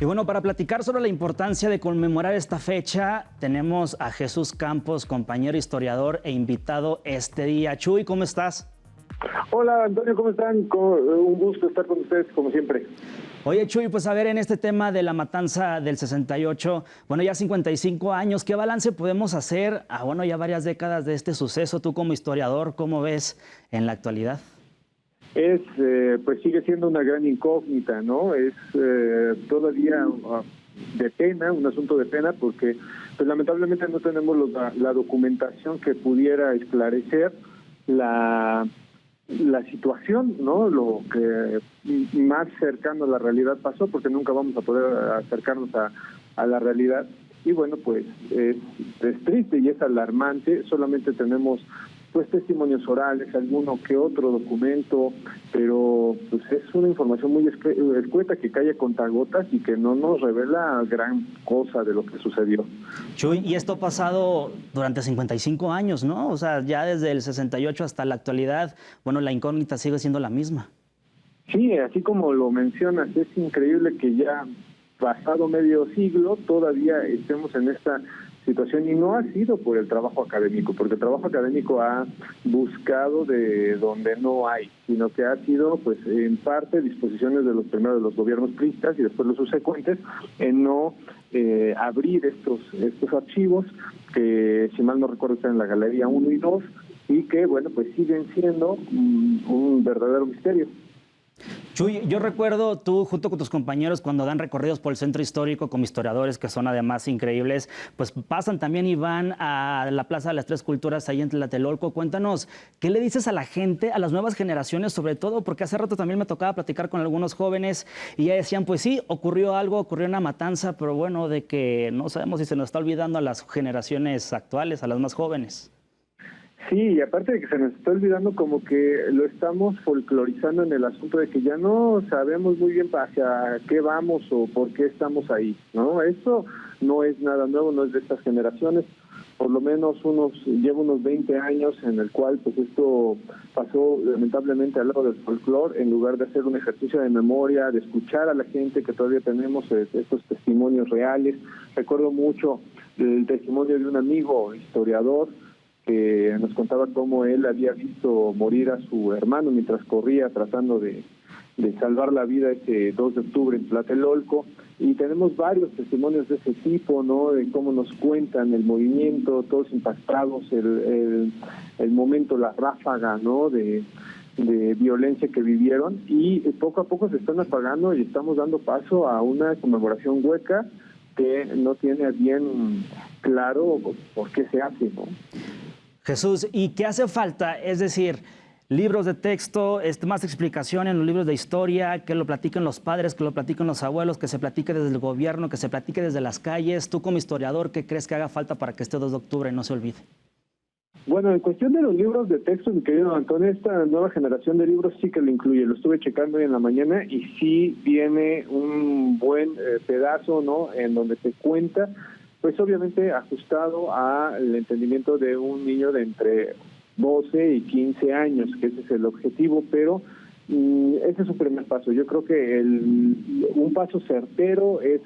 Y bueno, para platicar sobre la importancia de conmemorar esta fecha, tenemos a Jesús Campos, compañero historiador e invitado este día. Chuy, ¿cómo estás? Hola Antonio, ¿cómo están? Un gusto estar con ustedes, como siempre. Oye, Chuy, pues a ver, en este tema de la matanza del 68, bueno, ya 55 años, ¿qué balance podemos hacer bueno, ya varias décadas de este suceso? Tú como historiador, ¿cómo ves en la actualidad? Pues sigue siendo una gran incógnita, ¿no? Es todavía de pena, un asunto de pena, porque pues lamentablemente no tenemos la documentación que pudiera esclarecer la situación, ¿no? Lo que más cercano a la realidad pasó, porque nunca vamos a poder acercarnos a la realidad. Y bueno, pues es triste y es alarmante. Solamente tenemos pues testimonios orales, alguno que otro documento, pero pues es una información muy escueta que cae a contagotas y que no nos revela gran cosa de lo que sucedió. Chuy, y esto ha pasado durante 55 años, ¿no? O sea, ya desde el 68 hasta la actualidad, bueno, la incógnita sigue siendo la misma. Sí, así como lo mencionas, es increíble que ya pasado medio siglo todavía estemos en esta situación, y no ha sido por el trabajo académico, porque el trabajo académico ha buscado de donde no hay, sino que ha sido pues en parte disposiciones de los primeros de los gobiernos priistas y después los subsecuentes en no abrir estos archivos que, si mal no recuerdo, están en la Galería 1 y 2 y que bueno, pues siguen siendo un verdadero misterio. Chuy, yo recuerdo tú junto con tus compañeros cuando dan recorridos por el centro histórico como historiadores que son además increíbles, pues pasan también y van a la Plaza de las Tres Culturas ahí en Tlatelolco. Cuéntanos, ¿qué le dices a la gente, a las nuevas generaciones sobre todo? Porque hace rato también me tocaba platicar con algunos jóvenes y ya decían, pues sí, ocurrió algo, ocurrió una matanza, pero bueno, de que no sabemos si se nos está olvidando a las generaciones actuales, a las más jóvenes. Sí, y aparte de que se nos está olvidando, como que lo estamos folclorizando en el asunto de que ya no sabemos muy bien hacia qué vamos o por qué estamos ahí, ¿no? Eso no es nada nuevo, no es de estas generaciones. Por lo menos lleva unos 20 años en el cual pues esto pasó lamentablemente al lado del folclore, en lugar de hacer un ejercicio de memoria, de escuchar a la gente que todavía tenemos estos testimonios reales. Recuerdo mucho el testimonio de un amigo historiador que nos contaba cómo él había visto morir a su hermano mientras corría tratando de salvar la vida ese 2 de octubre en Tlatelolco, y tenemos varios testimonios de ese tipo, ¿no? De cómo nos cuentan el movimiento, todos impactados, el momento, la ráfaga, ¿no? de violencia que vivieron, y poco a poco se están apagando y estamos dando paso a una conmemoración hueca que no tiene bien claro por qué se hace, ¿no? Jesús, ¿y qué hace falta? Es decir, libros de texto, más explicación en los libros de historia, que lo platiquen los padres, que lo platiquen los abuelos, que se platique desde el gobierno, que se platique desde las calles. Tú como historiador, ¿qué crees que haga falta para que este 2 de octubre no se olvide? Bueno, en cuestión de los libros de texto, mi querido Antonio, esta nueva generación de libros sí que lo incluye. Lo estuve checando hoy en la mañana y sí viene un buen pedazo, ¿no? En donde se cuenta, pues obviamente ajustado al entendimiento de un niño de entre 12 y 15 años, que ese es el objetivo, pero ese es un primer paso. Yo creo que un paso certero es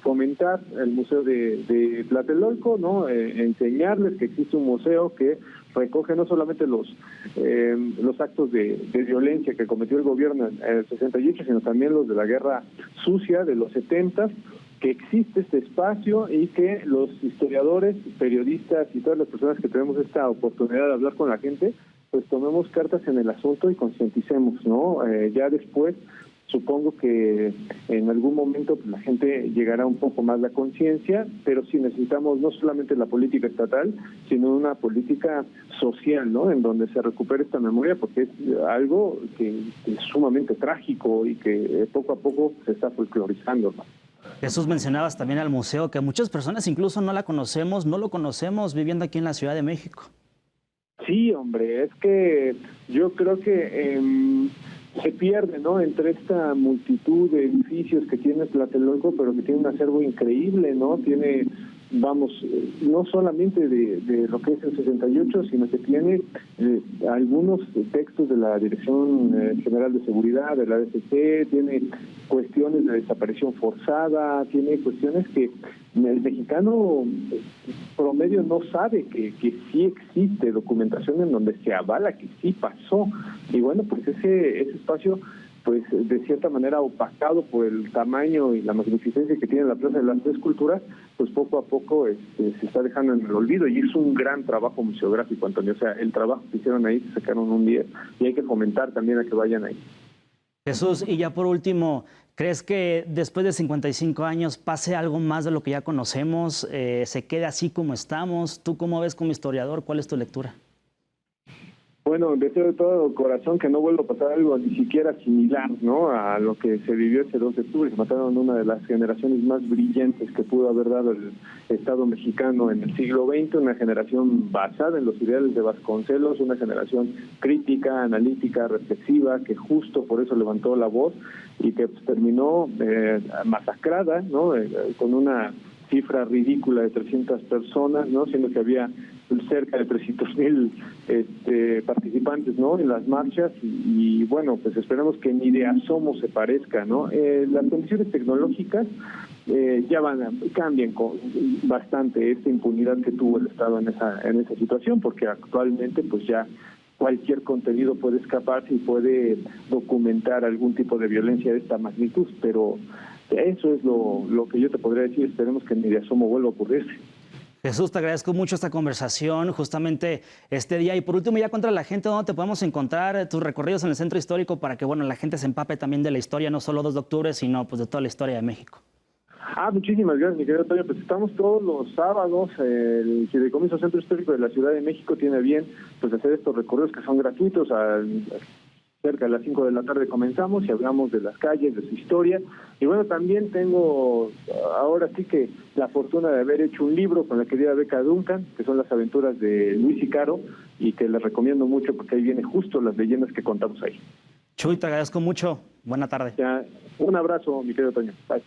fomentar el Museo de Tlatelolco, ¿no? Enseñarles que existe un museo que recoge no solamente los actos de violencia que cometió el gobierno en el 68, sino también los de la guerra sucia de los 70, que existe este espacio y que los historiadores, periodistas y todas las personas que tenemos esta oportunidad de hablar con la gente, pues tomemos cartas en el asunto y concienticemos, ¿no? Ya después, supongo que en algún momento pues, la gente llegará un poco más la conciencia, pero sí necesitamos no solamente la política estatal, sino una política social, ¿no? En donde se recupere esta memoria, porque es algo que es sumamente trágico y que poco a poco se está folclorizando, ¿no? Jesús, mencionabas también al museo, que muchas personas incluso no lo conocemos viviendo aquí en la Ciudad de México. Sí, hombre, es que yo creo que se pierde, ¿no? Entre esta multitud de edificios que tiene Tlatelolco, pero que tiene un acervo increíble, ¿no? Tiene vamos, no solamente de lo que es el 68, sino que tiene algunos textos de la Dirección General de Seguridad, de la DCC, tiene cuestiones de desaparición forzada, tiene cuestiones que el mexicano promedio no sabe que sí existe documentación en donde se avala que sí pasó. Y bueno, pues ese espacio, pues de cierta manera opacado por el tamaño y la magnificencia que tiene la Plaza de las Tres Culturas, pues poco a poco se está dejando en el olvido, y es un gran trabajo museográfico, Antonio. O sea, el trabajo que hicieron ahí se sacaron un día, y hay que fomentar también a que vayan ahí. Jesús, y ya por último, ¿crees que después de 55 años pase algo más de lo que ya conocemos? ¿Se quede así como estamos? ¿Tú cómo ves como historiador? ¿Cuál es tu lectura? Bueno, deseo de todo corazón que no vuelva a pasar algo ni siquiera similar, ¿no?, a lo que se vivió ese 2 de octubre. Se mataron una de las generaciones más brillantes que pudo haber dado el Estado mexicano en el siglo XX, una generación basada en los ideales de Vasconcelos, una generación crítica, analítica, reflexiva, que justo por eso levantó la voz y que pues, terminó masacrada, ¿no?, con una cifra ridícula de 300 personas, ¿no?, siendo que había cerca de 300,000 participantes, ¿no?, en las marchas, y bueno, pues esperamos que ni de asomo se parezca, ¿no? Las condiciones tecnológicas ya cambian bastante esta impunidad que tuvo el Estado en esa situación, porque actualmente pues ya cualquier contenido puede escaparse y puede documentar algún tipo de violencia de esta magnitud, pero eso es lo que yo te podría decir. Esperemos que ni de asomo vuelva a ocurrirse. Jesús, te agradezco mucho esta conversación, justamente este día. Y por último, ya contra la gente, ¿dónde te podemos encontrar tus recorridos en el centro histórico para que, bueno, la gente se empape también de la historia, no solo 2 de octubre, sino pues de toda la historia de México? Muchísimas gracias, mi querido Antonio. Pues estamos todos los sábados. El Fideicomiso Centro Histórico de la Ciudad de México tiene bien pues hacer estos recorridos que son gratuitos. Cerca de las 5 de la tarde comenzamos y hablamos de las calles, de su historia. Y bueno, también tengo ahora sí que la fortuna de haber hecho un libro con la querida Beca Duncan, que son las aventuras de Luis y Caro, y que les recomiendo mucho porque ahí viene justo las leyendas que contamos ahí. Chuy, te agradezco mucho. Buena tarde. Ya, un abrazo, mi querido Toño. Bye.